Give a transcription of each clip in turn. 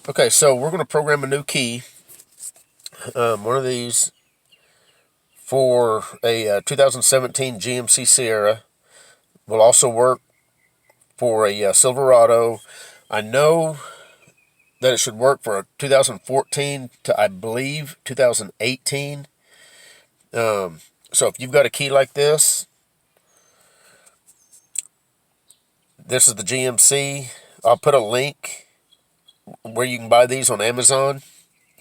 Okay, so we're going to program a new key. One of these for a 2017 GMC Sierra. Will also work for a Silverado. I know that it should work for a 2014 to, I believe, 2018. So if you've got a key like this, this is the GMC. I'll put a link where you can buy these on Amazon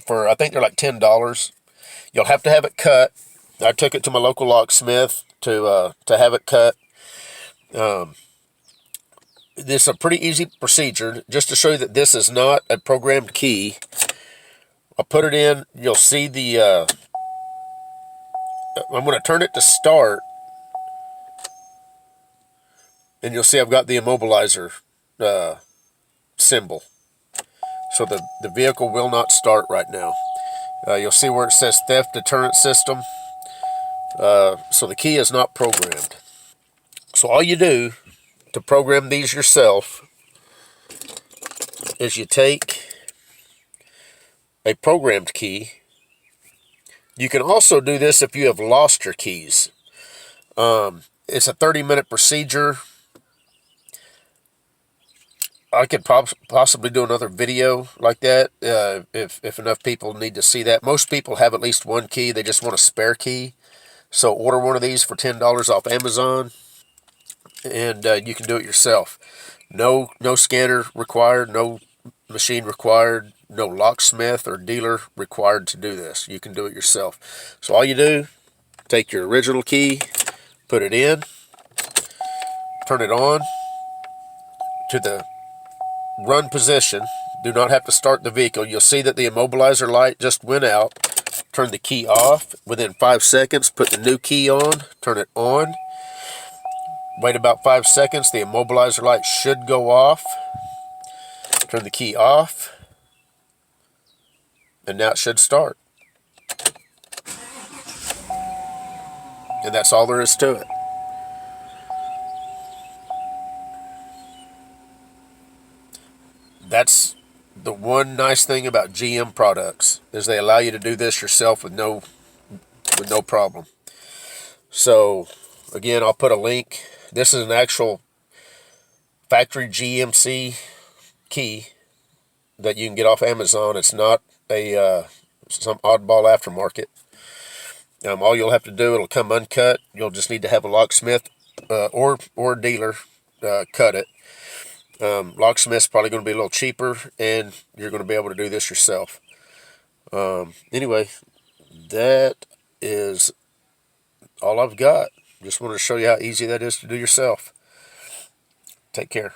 for, I think they're like $10. You'll have to have it cut. I took it to my local locksmith to have it cut. This is a pretty easy procedure. Just to show you that this is not a programmed key, I'll put it in. You'll see the, I'm going to turn it to start, and you'll see I've got the immobilizer symbol. So the vehicle will not start right now. You'll see where it says theft deterrent system. So the key is not programmed. So all you do to program these yourself is you take a programmed key. You can also do this if you have lost your keys. It's a 30-minute procedure. I could possibly do another video like that if enough people need to see that. Most people have at least one key. They just want a spare key. So order one of these for $10 off Amazon, and you can do it yourself. No scanner required, no machine required, no locksmith or dealer required to do this. You can do it yourself. So all you do, take your original key, put it in, turn it on to the run position. Do not have to start the vehicle. You'll see that the immobilizer light just went out. Turn the key off. Within 5 seconds, put the new key on, turn it on. Wait about 5 seconds. The immobilizer light should go off. Turn the key off. And now it should start. And that's all there is to it. That's the one nice thing about GM products, is they allow you to do this yourself with no problem. So again, I'll put a link. This is an actual factory GMC key that you can get off Amazon. It's not a some oddball aftermarket. All you'll have to do, it'll come uncut. You'll just need to have a locksmith or a dealer cut it. Locksmith's probably going to be a little cheaper, and you're going to be able to do this yourself. Anyway, that is all I've got. Just wanted to show you how easy that is to do yourself. Take care.